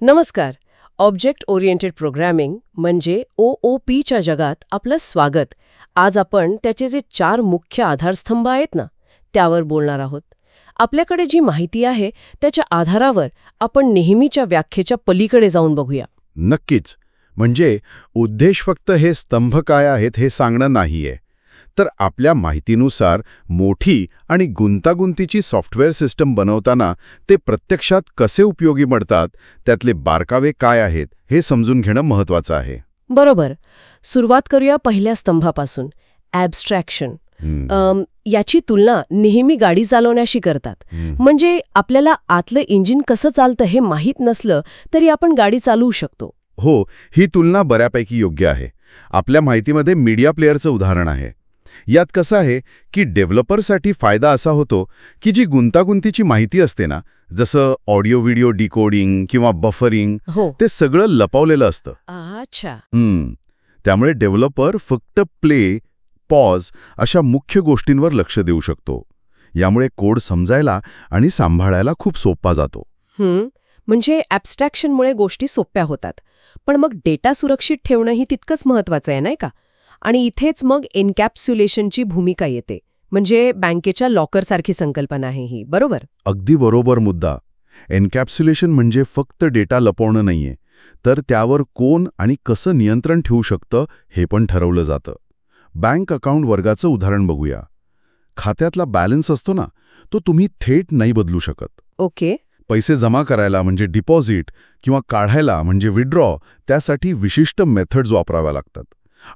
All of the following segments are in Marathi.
नमस्कार. ऑब्जेक्ट ओरिएंटेड प्रोग्रॅमिंग म्हणजे OOPच्या जगात आपलं स्वागत. आज आपण त्याचे जे 4 मुख्य आधारस्तंभ आहेत ना, त्यावर बोलणार आहोत. आपल्याकडे जी माहिती आहे त्याच्या आधारावर आपण नेहमीच्या व्याख्येच्या पलीकडे जाऊन बघूया. नक्कीच. म्हणजे उद्देश फक्त हे स्तंभ काय आहेत हे सांगणं नाहीये, तर आपल्या माहितीनुसार मोठी आणि गुंतागुंतीची सॉफ्टवेअर सिस्टम बनवताना ते प्रत्यक्षात कसे उपयोगी पडतात, त्यातले बारकावे काय आहेत हे समजून घेणं महत्त्वाचं आहे. बरोबर. सुरुवात करूया पहिल्या स्तंभापासून, ॲब्स्ट्रॅक्शन. याची तुलना नेहमी गाडी चालवण्याशी करतात. म्हणजे आपल्याला आतलं इंजिन कसं चालतं हे माहीत नसलं तरी आपण गाडी चालवू शकतो. हो, ही तुलना बऱ्यापैकी योग्य आहे. आपल्या माहितीमध्ये मीडिया प्लेअरचं उदाहरण आहे. यात कसं आहे की डेव्हलपरसाठी फायदा असा होतो की जी गुंतागुंतीची माहिती असते ना, जसं ऑडिओ व्हिडिओ डिकोडिंग किंवा बफरिंग, ते सगळं लपवलेलं असतं. अच्छा. त्यामुळे डेव्हलपर फक्त प्ले, पॉज अशा मुख्य गोष्टींवर लक्ष देऊ शकतो. यामुळे कोड समजायला आणि सांभाळायला खूप सोपा जातो. म्हणजे ॲब्स्ट्रॅक्शनमुळे गोष्टी सोप्या होतात. पण मग डेटा सुरक्षित ठेवणंही तितकंच महत्त्वाचं आहे, नाही का? आणि इथेच मग एन्कॅप्सुलेशनची भूमिका येते. म्हणजे बँकेच्या लॉकरसारखी संकल्पना आहे ही, बरोबर? अगदी बरोबर मुद्दा. एन्कॅप्सुलेशन म्हणजे फक्त डेटा लपवणं नाहीये, तर त्यावर कोण आणि कसं नियंत्रण ठेवू शकतं हे पण ठरवलं जातं. बँक अकाउंट वर्गाचं उदाहरण बघूया. खात्यातला बॅलन्स असतो ना, तो तुम्ही थेट नाही बदलू शकत. ओके. पैसे जमा करायला म्हणजे डिपॉझिट किंवा काढायला म्हणजे विड्रॉ, त्यासाठी विशिष्ट मेथड्स वापराव्या लागतात.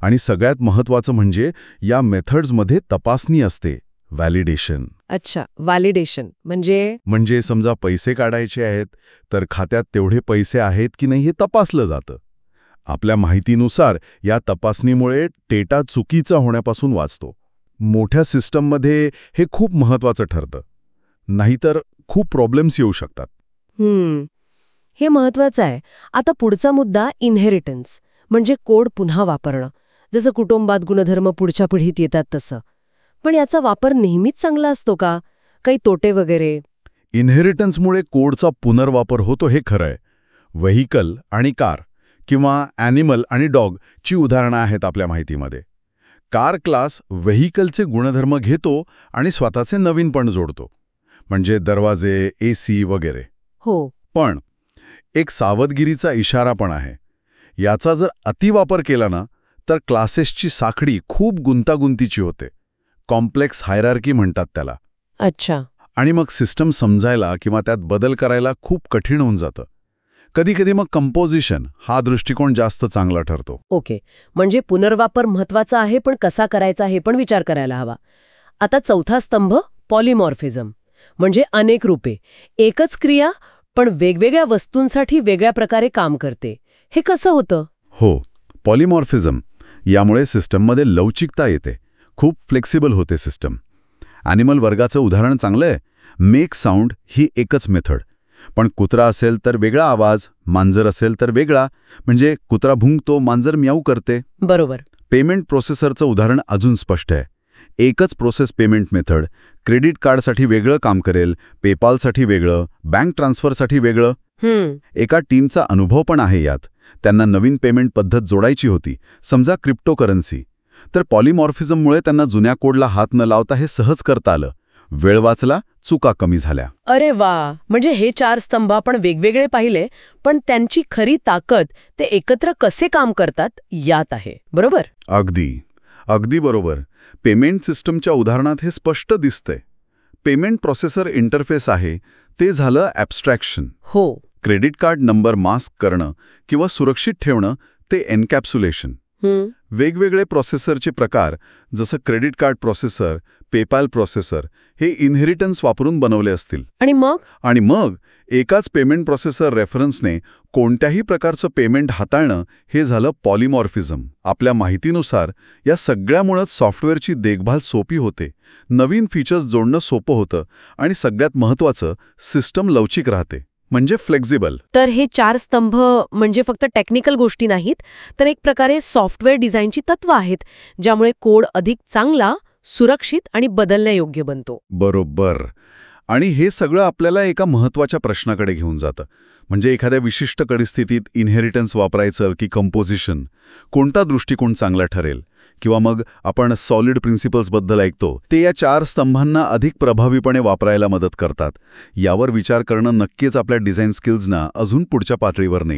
आणि सगळ्यात महत्त्वाचं म्हणजे या मेथड्समध्ये तपासणी असते, व्हॅलिडेशन. अच्छा, व्हॅलिडेशन म्हणजे समजा पैसे काढायचे आहेत तर खात्यात तेवढे पैसे आहेत की नाही हे तपासलं जातं. आपल्या माहितीनुसार या तपासणीमुळे डेटा चुकीचा होण्यापासून वाचतो. मोठ्या सिस्टममध्ये हे खूप महत्त्वाचं ठरतं, नाहीतर खूप प्रॉब्लेम्स येऊ शकतात. हे महत्त्वाचं आहे. आता पुढचा मुद्दा इनहेरिटन्स, म्हणजे कोड पुन्हा वापरणं. जसं कुटुंबात गुणधर्म पुढच्या पिढीत येतात तसं. पण याचा वापर नेहमीच चांगला असतो का? काही तोटे वगैरे? इनहेरिटन्समुळे कोडचा पुनर्वापर होतो हे खरं आहे. व्हेइकल आणि कार किंवा ॲनिमल आणि डॉग ची उदाहरणं आहेत आपल्या माहितीमध्ये. कार क्लास व्हेइकलचे गुणधर्म घेतो आणि स्वतःचे नवीन पण जोडतो, म्हणजे दरवाजे, AC वगैरे. हो. पण एक सावधगिरीचा इशारा पण आहे. याचा जर अतिवापर केला ना, तर क्लासेसची साखळी खूप गुंतागुंतीची होते. कॉम्प्लेक्स हायरार्की म्हणतात त्याला. अच्छा. आणि मग सिस्टम समजायला किंवा त्यात बदल करायला खूप कठीण होऊन जातं. कधीकधी मग कंपोजिशन हा दृष्टिकोन जास्त चांगला ठरतो. ओके. म्हणजे पुनर्वापर महत्त्वाचा आहे, पण कसा करायचा हे पण विचार करायला हवा. आता चौथा स्तंभ, पॉलिमॉर्फिझम, म्हणजे अनेक रूपे. एकच क्रिया पण वेगवेगळ्या वस्तूंसाठी वेगळ्या प्रकारे काम करते. हे कसं होतं? हो, पॉलिमॉर्फिझम यामुळे सिस्टममध्ये लवचिकता येते. खूप फ्लेक्सिबल होते सिस्टम. ॲनिमल वर्गाचं उदाहरण चांगलं आहे. मेक साऊंड ही एकच मेथड, पण कुत्रा असेल तर वेगळा आवाज, मांजर असेल तर वेगळा. म्हणजे कुत्रा भुंकतो, मांजर म्याऊ करते. बरोबर. पेमेंट प्रोसेसरचं उदाहरण अजून स्पष्ट आहे. एकच प्रोसेस पेमेंट मेथड क्रेडिट कार्डसाठी वेगळं काम करेल, पेपालसाठी वेगळं, बँक ट्रान्सफरसाठी वेगळं. एका टीमचा अनुभव पण आहे यात. त्यांना नवीन पेमेंट पद्धत जोडायची होती, समजा क्रिप्टोकरन्सी. तर पॉलिमॉर्फिझममुळे त्यांना जुन्या कोडला हात न लावता हे सहज करता आलं. वेळ वाचला, चुका कमी झाल्या. अरे वा. म्हणजे हे 4 स्तंभ आपण वेगवेगळे पाहिले, पण त्यांची खरी ताकद ते एकत्र कसे काम करतात यात आहे, बरोबर? अगदी बरोबर. पेमेंट सिस्टमच्या उदाहरणात हे स्पष्ट दिसतंय. पेमेंट प्रोसेसर इंटरफेस आहे ते झालं ॲब्स्ट्रॅक्शन. हो. क्रेडिट कार्ड नंबर मास्क करणं किंवा सुरक्षित ठेवणं ते एन्कॅप्सुलेशन. वेगवेगळे प्रोसेसरचे प्रकार, जसं credit card processor, PayPal processor, हे इनहेरिटन्स वापरून बनवले असतील. आणि मग एकाच पेमेंट प्रोसेसर रेफरन्सने कोणत्याही प्रकारचं पेमेंट हाताळणं हे झालं पॉलिमॉर्फिझम. आपल्या माहितीनुसार या सगळ्यामुळेच सॉफ्टवेअरची देखभाल सोपी होते, नवीन फीचर्स जोडणं सोपं होतं आणि सगळ्यात महत्त्वाचं, सिस्टम लवचिक राहते, म्हणजे फ्लेक्झिबल. तर हे 4 स्तंभ म्हणजे फक्त टेक्निकल गोष्टी नाहीत, तर एक प्रकारे सॉफ्टवेअर डिझाईनची तत्त्व आहेत, ज्यामुळे कोड अधिक चांगला, सुरक्षित आणि बदलण्यायोग्य बनतो. बरोबर. आणि हे सगळं आपल्याला एका महत्त्वाच्या प्रश्नाकडे घेऊन जातं. म्हणजे एखाद्या विशिष्ट परिस्थितीत इनहेरिटन्स वापरायचं की कंपोजिशन, कोणता दृष्टिकोन चांगला ठरेल? किंवा मग आपण सॉलिड प्रिन्सिपल्सबद्दल ऐकतो, ते या 4 स्तंभांना अधिक प्रभावीपणे वापरायला मदत करतात. यावर विचार करणं नक्कीच आपल्या डिझाईन स्किल्सना अजून पुढच्या पातळीवर नेईल.